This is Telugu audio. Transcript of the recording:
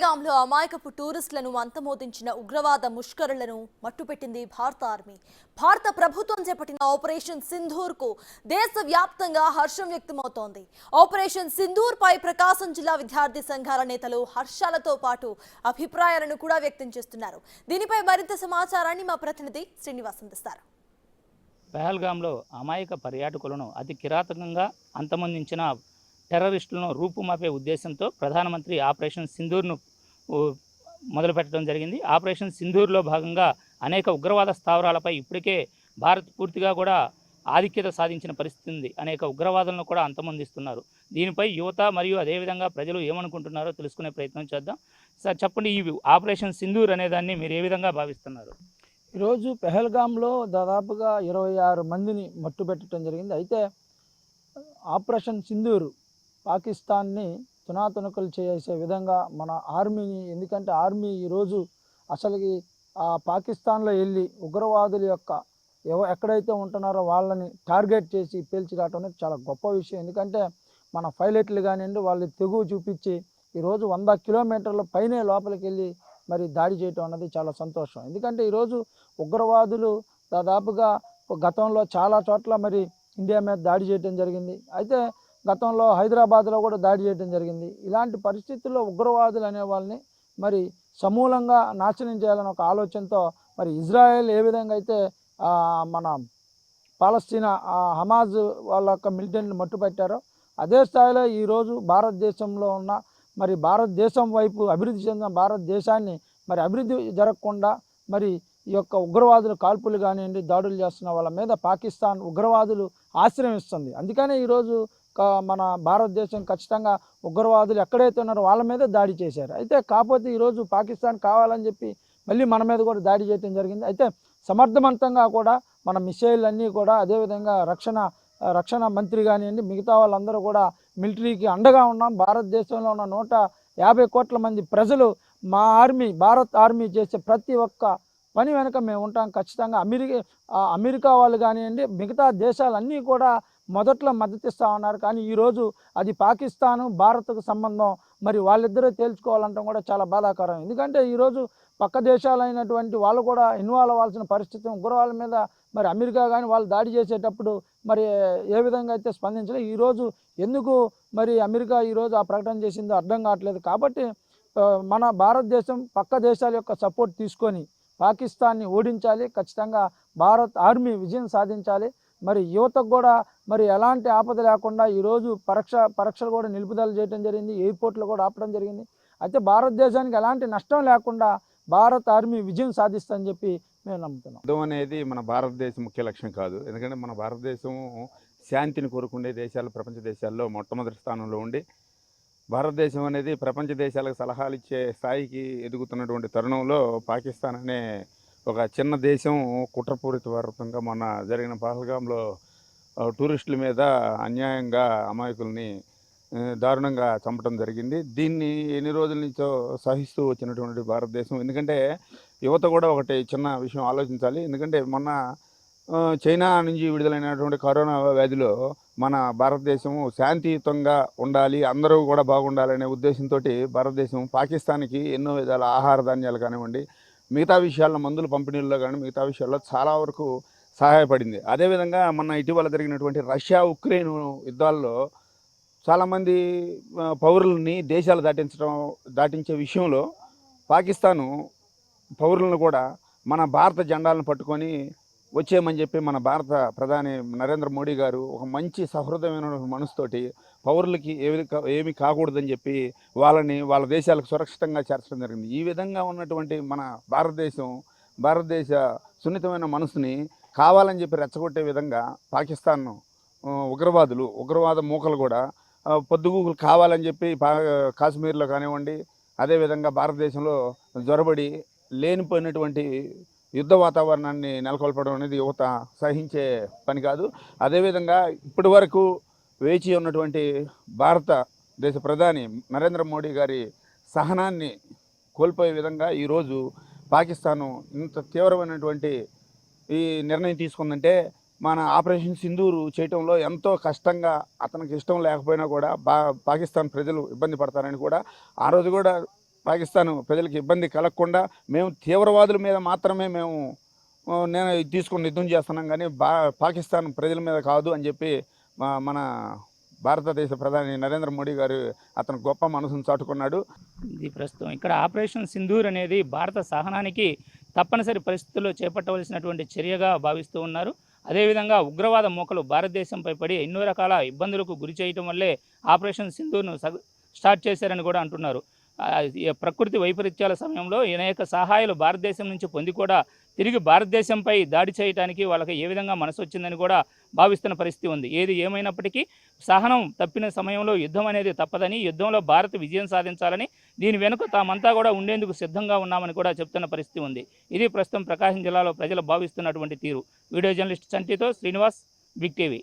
పహల్గాంలో అమాయకపు టూరిస్టులను అంతమోదించిన ఉగ్రవాద ముష్కరులను మట్టుపెట్టింది భారత ఆర్మీ. భారత ప్రభుత్వం చేపట్టిన ఆపరేషన్ సింధూర్కు దేశవ్యాప్తంగా హర్షం వ్యక్తమవుతోంది. ఆపరేషన్ సింధూర్ పై ప్రకాశం జిల్లా విద్యార్థి సంఘాల నేతలు హర్షాలతో పాటు అభిప్రాయాలను కూడా వ్యక్తం చేస్తున్నారు. దీనిపై మరింత సమాచారాన్ని మా ప్రతినిధి శ్రీనివాస్ అందిస్తారు. పహల్గాంలో అమాయక పర్యాటకులను అతి కిరాతకంగా అంతమొందించిన టెర్రరిస్టులను రూపుమాపే ఉద్దేశంతో ప్రధానమంత్రి ఆపరేషన్ సింధూర్ను మొదలుపెట్టడం జరిగింది. ఆపరేషన్ సింధూర్లో భాగంగా అనేక ఉగ్రవాద స్థావరాలపై ఇప్పటికే భారత్ పూర్తిగా కూడా ఆధిక్యత సాధించిన పరిస్థితి ఉంది. అనేక ఉగ్రవాదులను కూడా అంతమొందిస్తున్నారు. దీనిపై యువత మరియు అదేవిధంగా ప్రజలు ఏమనుకుంటున్నారో తెలుసుకునే ప్రయత్నం చేద్దాం. సార్ చెప్పండి, ఈ ఆపరేషన్ సింధూర్ అనేదాన్ని మీరు ఏ విధంగా భావిస్తున్నారు? ఈరోజు పెహల్గాంలో దాదాపుగా 26 మందిని మట్టుబెట్టడం జరిగింది. అయితే ఆపరేషన్ సింధూర్ పాకిస్తాన్ని తునాతునకలు చేసే విధంగా మన ఆర్మీని, ఎందుకంటే ఆర్మీ ఈరోజు అసలుకి పాకిస్తాన్లో వెళ్ళి ఉగ్రవాదుల యొక్క ఎక్కడైతే ఉంటున్నారో వాళ్ళని టార్గెట్ చేసి పేల్చి రావడం అనేది చాలా గొప్ప విషయం. ఎందుకంటే మన పైలట్లు కానివ్వండి, వాళ్ళు తెగువ చూపించి ఈరోజు 100 కిలోమీటర్ల పైనే లోపలికి వెళ్ళి మరి దాడి చేయటం అన్నది చాలా సంతోషం. ఎందుకంటే ఈరోజు ఉగ్రవాదులు దాదాపుగా గతంలో చాలా చోట్ల మరి ఇండియా మీద దాడి చేయడం జరిగింది. అయితే గతంలో హైదరాబాద్లో కూడా దాడి చేయడం జరిగింది. ఇలాంటి పరిస్థితుల్లో ఉగ్రవాదులు అనే వాళ్ళని మరి సమూలంగా నాశనం చేయాలని ఒక ఆలోచనతో మరి ఇజ్రాయెల్ ఏ విధంగా అయితే మన పాలస్తీనా హమాజ్ వాళ్ళ యొక్క మిలిటెంట్ని మట్టుపెట్టారో అదే స్థాయిలో ఈరోజు భారతదేశంలో ఉన్న మరి భారతదేశం వైపు అభివృద్ధి చెందిన భారతదేశాన్ని మరి అభివృద్ధి జరగకుండా మరి ఈ యొక్క ఉగ్రవాదులు కాల్పులు కానివ్వండి, దాడులు చేస్తున్న వాళ్ళ మీద పాకిస్తాన్ ఉగ్రవాదులు ఆశ్రయిస్తుంది. అందుకనే ఈరోజు మన భారతదేశం ఖచ్చితంగా ఉగ్రవాదులు ఎక్కడైతే ఉన్నారో వాళ్ళ మీద దాడి చేశారు. అయితే కాకపోతే ఈరోజు పాకిస్తాన్ కావాలని చెప్పి మళ్ళీ మన మీద కూడా దాడి చేయడం జరిగింది. అయితే సమర్థవంతంగా కూడా మన మిసైల్ అన్నీ కూడా అదేవిధంగా రక్షణ మంత్రి కానివ్వండి, మిగతా వాళ్ళందరూ కూడా మిలిటరీకి అండగా ఉన్నాం. భారతదేశంలో ఉన్న 150 కోట్ల మంది ప్రజలు మా ఆర్మీ, భారత్ ఆర్మీ చేసే ప్రతి ఒక్క పని వెనక మేము ఉంటాం. ఖచ్చితంగా అమెరికా వాళ్ళు కానివ్వండి, మిగతా దేశాలన్నీ కూడా మొదట్లో మద్దతిస్తూ ఉన్నారు. కానీ ఈరోజు అది పాకిస్తాను భారత్కు సంబంధం, మరి వాళ్ళిద్దరూ తేల్చుకోవాలంటాం కూడా చాలా బాధాకరం. ఎందుకంటే ఈరోజు పక్క దేశాలైనటువంటి వాళ్ళు కూడా ఇన్వాల్వ్ అవ్వాల్సిన పరిస్థితి. ఉగ్రవాళ్ళ మీద మరి అమెరికా కానీ వాళ్ళు దాడి చేసేటప్పుడు మరి ఏ విధంగా అయితే స్పందించలేదు. ఈరోజు ఎందుకు మరి అమెరికా ఈరోజు ఆ ప్రకటన చేసిందో అర్థం కావట్లేదు. కాబట్టి మన భారతదేశం పక్క దేశాల యొక్క సపోర్ట్ తీసుకొని పాకిస్తాన్ని ఓడించాలి. ఖచ్చితంగా భారత్ ఆర్మీ విజయం సాధించాలి. మరి యువతకు కూడా మరి ఎలాంటి ఆపద లేకుండా ఈరోజు పరీక్షలు కూడా నిలుపుదల చేయడం జరిగింది. ఎయిర్పోర్ట్లో కూడా ఆపడం జరిగింది. అయితే భారతదేశానికి ఎలాంటి నష్టం లేకుండా భారత్ ఆర్మీ విజయం సాధిస్తుందని చెప్పి మేము నమ్ముతున్నాం. యుద్ధం అనేది మన భారతదేశం ముఖ్య లక్ష్యం కాదు. ఎందుకంటే మన భారతదేశం శాంతిని కోరుకునే దేశాలు ప్రపంచ దేశాల్లో మొట్టమొదటి స్థానంలో ఉండి భారతదేశం అనేది ప్రపంచ దేశాలకు సలహాలు ఇచ్చే స్థాయికి ఎదుగుతున్నటువంటి తరుణంలో పాకిస్తాన్ అనే ఒక చిన్న దేశం కుట్రపూరితపూరితంగా మొన్న జరిగిన పహల్గాంలో టూరిస్టుల మీద అన్యాయంగా అమాయకుల్ని దారుణంగా చంపడం జరిగింది. దీన్ని ఎన్ని రోజుల నుంచో సహిస్తూ వచ్చినటువంటి భారతదేశం, ఎందుకంటే యువత కూడా ఒకటి చిన్న విషయం ఆలోచించాలి. ఎందుకంటే మొన్న చైనా నుంచి విడుదలైనటువంటి కరోనా వ్యాధిలో మన భారతదేశం శాంతియుతంగా ఉండాలి, అందరూ కూడా బాగుండాలనే ఉద్దేశంతో భారతదేశం పాకిస్తాన్కి ఎన్నో విధాల ఆహార ధాన్యాలు కానివ్వండి, మిగతా విషయాల్లో మందుల పంపిణీల్లో కానీ మిగతా విషయాల్లో చాలా వరకు సహాయపడింది. అదేవిధంగా మొన్న ఇటీవల జరిగినటువంటి రష్యా ఉక్రెయిన్ యుద్ధాల్లో చాలామంది పౌరులని దేశాలు దాటించే విషయంలో పాకిస్తాను పౌరులను కూడా మన భారత జెండాలను పట్టుకొని వచ్చేయమని చెప్పి మన భారత ప్రధాని నరేంద్ర మోడీ గారు ఒక మంచి సహృదయమైన మనసుతోటి పౌరులకి ఏమి కాకూడదని చెప్పి వాళ్ళ దేశాలకు సురక్షితంగా చేర్చడం జరిగింది. ఈ విధంగా ఉన్నటువంటి మన భారతదేశ సున్నితమైన మనసుని కావాలని చెప్పి రెచ్చగొట్టే విధంగా పాకిస్తాన్ ఉగ్రవాద మూకలు కూడా పొద్దుగూకులు కావాలని చెప్పి కాశ్మీర్లో కానివ్వండి, అదేవిధంగా భారతదేశంలో జ్వరబడి లేనిపోయినటువంటి యుద్ధ వాతావరణాన్ని నెలకొల్పడం అనేది యువత సహించే పని కాదు. అదేవిధంగా ఇప్పటి వరకు వేచి ఉన్నటువంటి భారతదేశ ప్రధాని నరేంద్ర మోడీ గారి సహనాన్ని కోల్పోయే విధంగా ఈరోజు పాకిస్తాను ఇంత తీవ్రమైనటువంటి ఈ నిర్ణయం తీసుకుందంటే మన ఆపరేషన్ సింధూర్ చేయటంలో ఎంతో కష్టంగా అతనికి ఇష్టం లేకపోయినా కూడా పాకిస్తాన్ ప్రజలు ఇబ్బంది పడతారని కూడా ఆ రోజు కూడా పాకిస్తాన్ ప్రజలకు ఇబ్బంది కలగకుండా మేము తీవ్రవాదుల మీద మాత్రమే నేను తీసుకుని యుద్ధం చేస్తున్నాం, కానీ పాకిస్తాన్ ప్రజల మీద కాదు అని చెప్పి మన భారతదేశ ప్రధాని నరేంద్ర మోడీ గారు అతను గొప్ప మనసును చాటుకున్నాడు. ఇది ప్రస్తుతం ఇక్కడ ఆపరేషన్ సింధూర్ అనేది భారత సహనానికి తప్పనిసరి పరిస్థితుల్లో చేపట్టవలసినటువంటి చర్యగా భావిస్తూ ఉన్నారు. అదేవిధంగా ఉగ్రవాద మూకలు భారతదేశంపై పడి ఎన్నో రకాల ఇబ్బందులకు గురి చేయటం వల్లే ఆపరేషన్ సింధూర్ను స్టార్ట్ చేశారని కూడా అంటున్నారు. ప్రకృతి వైపరీత్యాల సమయంలో అనేక సహాయాలు భారతదేశం నుంచి పొంది కూడా తిరిగి భారతదేశంపై దాడి చేయడానికి వాళ్ళకి ఏ విధంగా మనసు వచ్చిందని కూడా భావిస్తున్న పరిస్థితి ఉంది. ఏది ఏమైనప్పటికీ సహనం తప్పిన సమయంలో యుద్ధం అనేది తప్పదని, యుద్ధంలో భారత్ విజయం సాధించాలని, దీని వెనుక తామంతా కూడా ఉండేందుకు సిద్ధంగా ఉన్నామని కూడా చెప్తున్న పరిస్థితి ఉంది. ఇది ప్రస్తుతం ప్రకాశం జిల్లాలో ప్రజలు భావిస్తున్నటువంటి తీరు. వీడియో జర్నలిస్ట్ చంటితో శ్రీనివాస్, బిగ్ టీవీ.